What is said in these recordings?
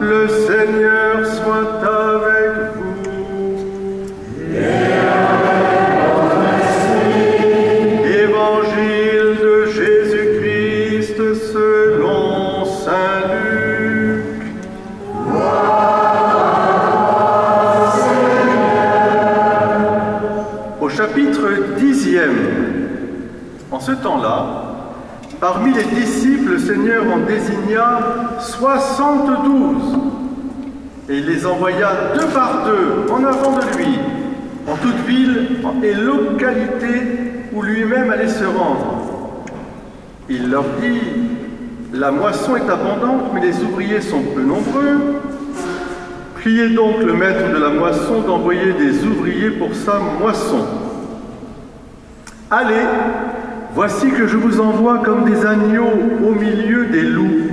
Le Seigneur soit avec vous. Et avec votre esprit. Évangile de Jésus-Christ selon saint Luc. Au chapitre 10e, en ce temps-là, parmi les disciples, le Seigneur en désigna 72, et il les envoya deux par deux en avant de lui, en toute ville et localité où lui-même allait se rendre. Il leur dit: la moisson est abondante, mais les ouvriers sont peu nombreux. Priez donc le maître de la moisson d'envoyer des ouvriers pour sa moisson. Allez, voici que je vous envoie comme des agneaux au milieu des loups.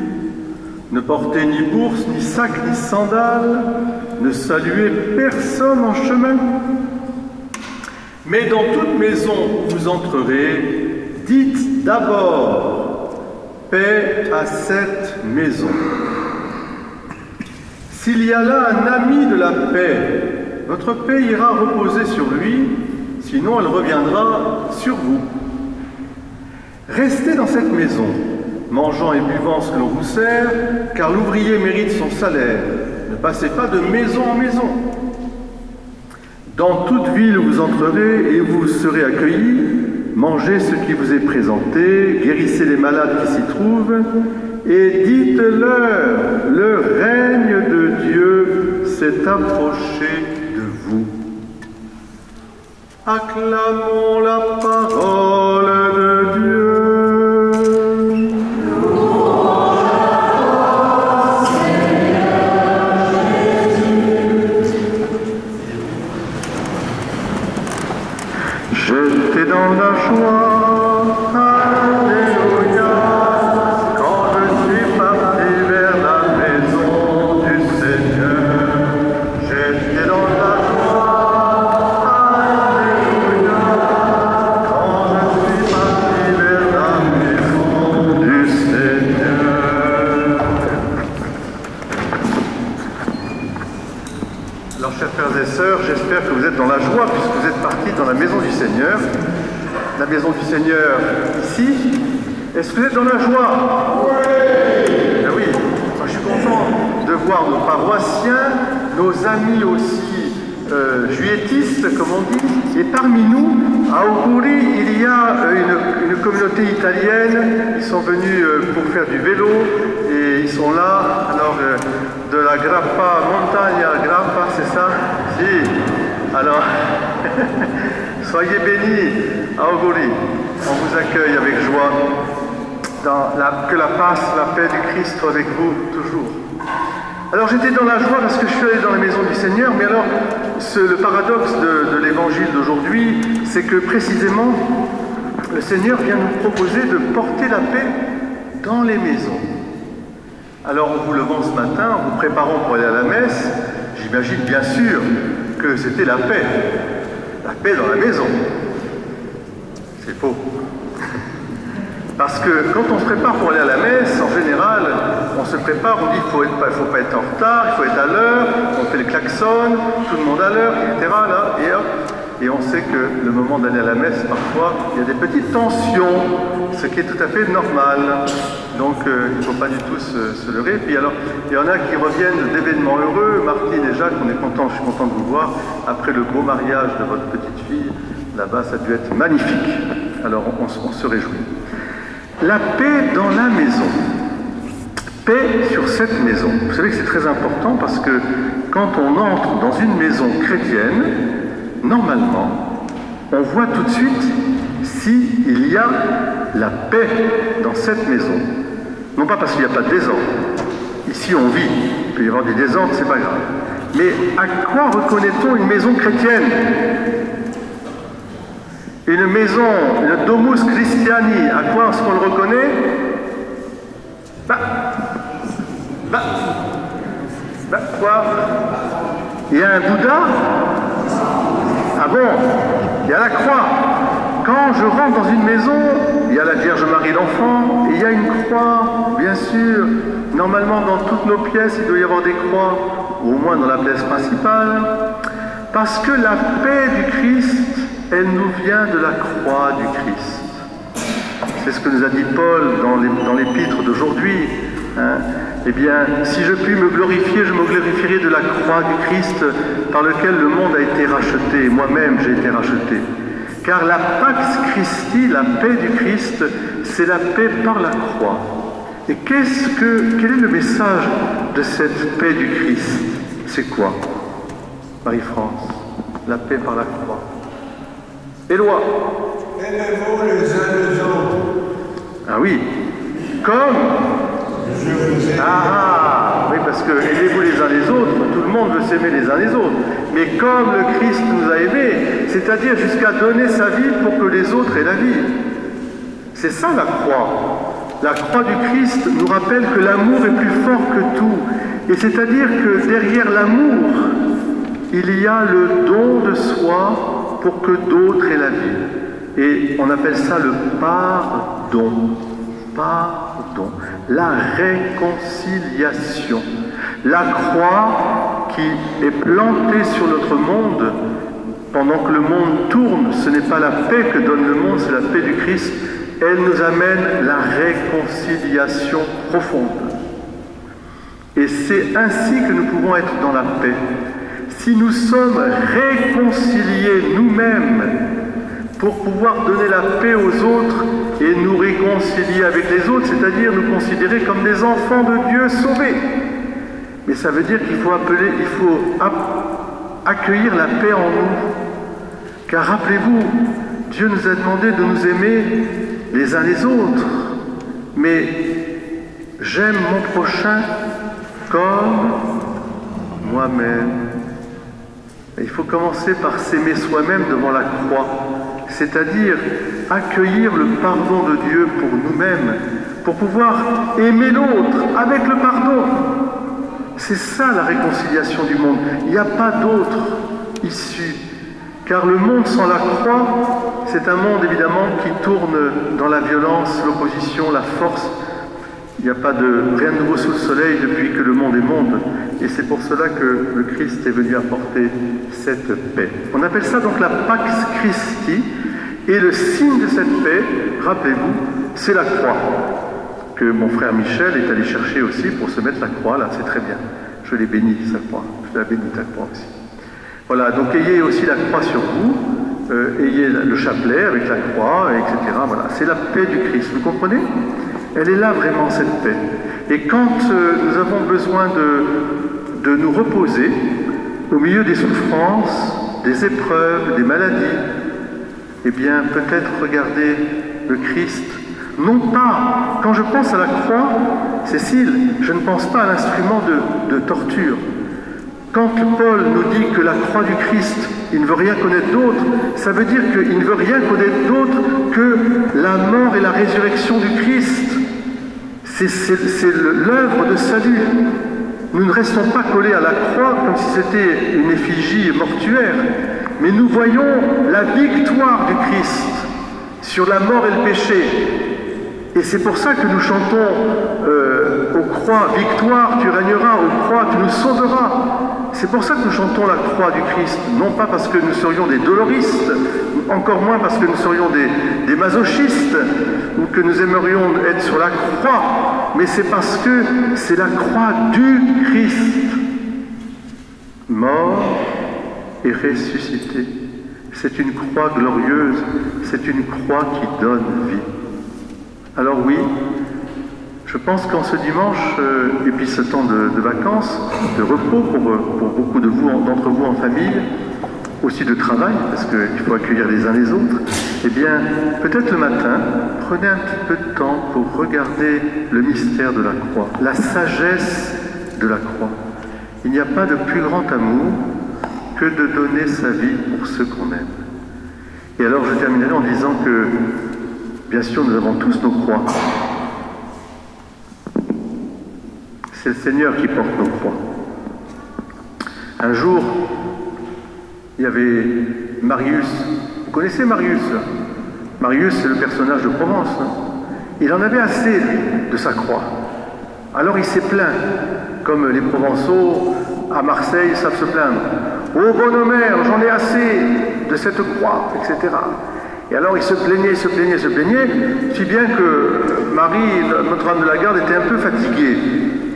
Ne portez ni bourse, ni sac, ni sandales, ne saluez personne en chemin. Mais dans toute maison où vous entrerez, dites d'abord: paix à cette maison. S'il y a là un ami de la paix, votre paix ira reposer sur lui, sinon elle reviendra sur vous. Restez dans cette maison, mangeant et buvant ce que l'on vous sert, car l'ouvrier mérite son salaire. Ne passez pas de maison en maison. Dans toute ville où vous entrerez et où vous serez accueillis, mangez ce qui vous est présenté, guérissez les malades qui s'y trouvent, et dites-leur: le règne de Dieu s'est approché de vous. Acclamons la parole de Dieu. J'étais dans la joie, alléluia, quand je suis parti vers la maison du Seigneur. J'étais dans la joie, alléluia, quand je suis parti vers la maison du Seigneur. Alors, chers frères et sœurs, j'espère que vous êtes dans la joie puisque vous êtes partis dans la maison du Seigneur. La maison du Seigneur ici. Est-ce que vous êtes dans la joie? Oui. Ben oui, moi je suis content de voir nos paroissiens, nos amis aussi juilletistes, comme on dit. Et parmi nous, à Auguri, il y a une communauté italienne. Ils sont venus pour faire du vélo et ils sont là. Alors, de la Grappa, Montagna Grappa, c'est ça? Si. Alors, soyez bénis à Auguri. On vous accueille avec joie. Que la paix, la paix du Christ soit avec vous toujours. Alors j'étais dans la joie parce que je suis allé dans la maison du Seigneur, mais alors le paradoxe de l'évangile d'aujourd'hui, c'est que précisément le Seigneur vient nous proposer de porter la paix dans les maisons. Alors en vous levant ce matin, en vous préparant pour aller à la messe, j'imagine bien sûr que c'était la paix dans la maison. C'est faux. Parce que quand on se prépare pour aller à la messe, en général, on se prépare, on dit qu'il ne faut pas être en retard, il faut être à l'heure, on fait le klaxon, tout le monde à l'heure, etc. Là, et hop. Et on sait que le moment d'aller à la messe, parfois, il y a des petites tensions, ce qui est tout à fait normal. Donc, il ne faut pas du tout se leurrer. Puis alors, il y en a qui reviennent d'événements heureux. Martine et Jacques, je suis content de vous voir. Après le beau mariage de votre petite fille, là-bas, ça a dû être magnifique. Alors, on se réjouit. La paix dans la maison. Paix sur cette maison. Vous savez que c'est très important parce que quand on entre dans une maison chrétienne, normalement, on voit tout de suite s'il y a la paix dans cette maison. Non pas parce qu'il n'y a pas de désordre. Ici, on vit. Il peut y avoir des désordres, c'est pas grave. Mais à quoi reconnaît-on une maison chrétienne? Une maison, le Domus Christiani, à quoi est-ce qu'on le reconnaît? Quoi? Il y a un Bouddha? Ah bon? Il y a la croix. Quand je rentre dans une maison, il y a la Vierge Marie l'Enfant, et il y a une croix, bien sûr. Normalement, dans toutes nos pièces, il doit y avoir des croix, ou au moins dans la pièce principale, parce que la paix du Christ, elle nous vient de la croix du Christ. C'est ce que nous a dit Paul dans l'épître d'aujourd'hui. Hein. Eh bien, si je puis me glorifier, je me glorifierai de la croix du Christ par lequel le monde a été racheté. Moi-même, j'ai été racheté. Car la Pax Christi, la paix du Christ, c'est la paix par la croix. Et quel est le message de cette paix du Christ? C'est quoi, Marie-France? La paix par la croix. Éloi. Aimez-vous les uns les autres. Ah oui, comme je vous aime. oui, parce que aimez-vous les uns les autres, tout le monde veut s'aimer les uns les autres. Mais comme le Christ nous a aimés, c'est-à-dire jusqu'à donner sa vie pour que les autres aient la vie. C'est ça la croix. La croix du Christ nous rappelle que l'amour est plus fort que tout. Et c'est-à-dire que derrière l'amour, il y a le don de soi pour que d'autres aient la vie. Et on appelle ça le pardon. Pardon. La réconciliation. La croix qui est plantée sur notre monde, pendant que le monde tourne, ce n'est pas la paix que donne le monde, c'est la paix du Christ. Elle nous amène la réconciliation profonde. Et c'est ainsi que nous pouvons être dans la paix. Si nous sommes réconciliés nous-mêmes pour pouvoir donner la paix aux autres et nous réconcilier avec les autres, c'est-à-dire nous considérer comme des enfants de Dieu sauvés. Mais ça veut dire qu'il faut accueillir la paix en nous. Car rappelez-vous, Dieu nous a demandé de nous aimer les uns les autres. Mais j'aime mon prochain comme moi-même. Il faut commencer par s'aimer soi-même devant la croix, c'est-à-dire accueillir le pardon de Dieu pour nous-mêmes, pour pouvoir aimer l'autre avec le pardon. C'est ça la réconciliation du monde. Il n'y a pas d'autre issue. Car le monde sans la croix, c'est un monde évidemment qui tourne dans la violence, l'opposition, la force. Il n'y a pas rien de nouveau sous le soleil depuis que le monde est monde. Et c'est pour cela que le Christ est venu apporter cette paix. On appelle ça donc la Pax Christi. Et le signe de cette paix, rappelez-vous, c'est la croix. Que mon frère Michel est allé chercher aussi pour se mettre la croix. Là, c'est très bien. Je l'ai béni, sa croix. Je l'ai béni, ta croix aussi. Voilà, donc ayez aussi la croix sur vous. Ayez le chapelet avec la croix, etc. Voilà, c'est la paix du Christ. Vous comprenez ? Elle est là vraiment, cette paix. Et quand nous avons besoin de nous reposer au milieu des souffrances, des épreuves, des maladies, eh bien, peut-être regarder le Christ. Non pas, quand je pense à la croix, Cécile, je ne pense pas à l'instrument de torture. Quand Paul nous dit que la croix du Christ, il ne veut rien connaître d'autre, ça veut dire qu'il ne veut rien connaître d'autre que la mort et la résurrection du Christ. C'est l'œuvre de salut. Nous ne restons pas collés à la croix comme si c'était une effigie mortuaire, mais nous voyons la victoire du Christ sur la mort et le péché. Et c'est pour ça que nous chantons aux croix, victoire, tu régneras, aux croix, tu nous sauveras. C'est pour ça que nous chantons la croix du Christ, non pas parce que nous serions des doloristes, encore moins parce que nous serions des masochistes, ou que nous aimerions être sur la croix, mais c'est parce que c'est la croix du Christ, mort et ressuscité. C'est une croix glorieuse, c'est une croix qui donne vie. Alors oui, je pense qu'en ce dimanche, et puis ce temps de vacances, de repos pour beaucoup d'entre vous en famille, aussi de travail, parce qu'il faut accueillir les uns les autres, eh bien, peut-être le matin, prenez un petit peu de temps pour regarder le mystère de la croix, la sagesse de la croix. Il n'y a pas de plus grand amour que de donner sa vie pour ceux qu'on aime. Et alors, je terminerai en disant que, bien sûr, nous avons tous nos croix. C'est le Seigneur qui porte nos croix. Un jour, il y avait Marius. Vous connaissez Marius? Marius, c'est le personnage de Provence. Il en avait assez, lui, de sa croix. Alors il s'est plaint, comme les Provençaux à Marseille savent se plaindre. « Ô bonne-mère, j'en ai assez de cette croix, etc. » Et alors il se plaignait, se plaignait, si bien que Marie, Notre-Dame de la Garde, était un peu fatiguée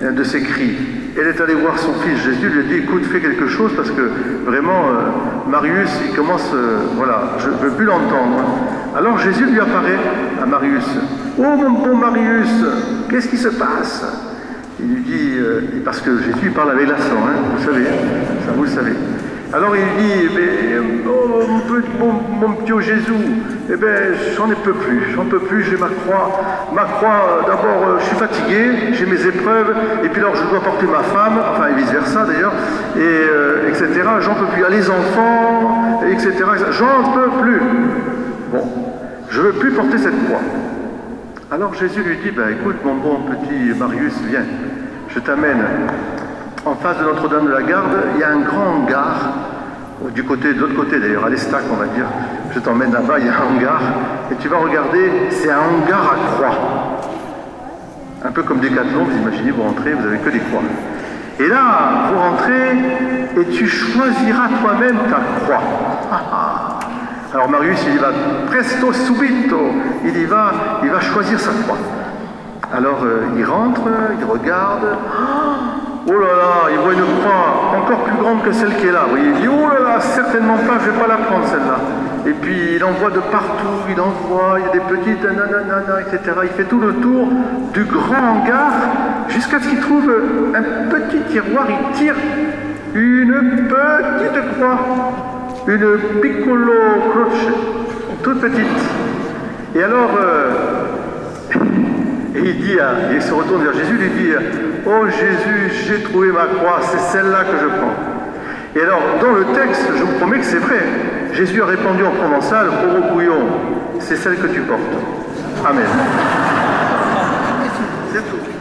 de ses cris. Elle est allée voir son fils Jésus, lui a dit « Écoute, fais quelque chose parce que vraiment, Marius, il commence, voilà, je ne veux plus l'entendre. » Alors Jésus lui apparaît à Marius. « Oh mon bon Marius, qu'est-ce qui se passe ?» Il lui dit, parce que Jésus parle avec l'accent, hein, vous savez, ça vous le savez. Alors il dit, oh, mon petit Jésus, eh bien, j'en peux plus, j'ai ma croix. Ma croix, d'abord, je suis fatigué, j'ai mes épreuves, et puis alors je dois porter ma femme, enfin, et vice-versa d'ailleurs, et etc. J'en peux plus. Il y a les enfants, etc. J'en peux plus. Bon, je ne veux plus porter cette croix. Alors Jésus lui dit, écoute, mon bon petit Marius, viens, je t'amène. En face de Notre-Dame de la Garde, il y a un grand hangar, de l'autre côté d'ailleurs, à l'Estac on va dire. Je t'emmène là-bas, il y a un hangar, et tu vas regarder, c'est un hangar à croix. Un peu comme Décathlon, vous imaginez, vous rentrez, vous n'avez que des croix. Et là, vous rentrez, et tu choisiras toi-même ta croix. Alors Marius, il y va presto subito, il va choisir sa croix. Alors il rentre, il regarde, oh là là, il voit une croix encore plus grande que celle qui est là. Vous voyez, il dit, oh là là, certainement pas, je ne vais pas la prendre celle-là. Et puis il en voit de partout, il en voit, il y a des petites, nanana, etc. Il fait tout le tour du grand hangar jusqu'à ce qu'il trouve un petit tiroir, il tire une petite croix. Une piccolo croce, toute petite. Et alors, il se retourne vers Jésus, il lui dit, oh Jésus, j'ai trouvé ma croix, c'est celle-là que je prends. Et alors, dans le texte, je vous promets que c'est vrai. Jésus a répondu en provençal, Oro bouillon, c'est celle que tu portes. Amen. C'est tout.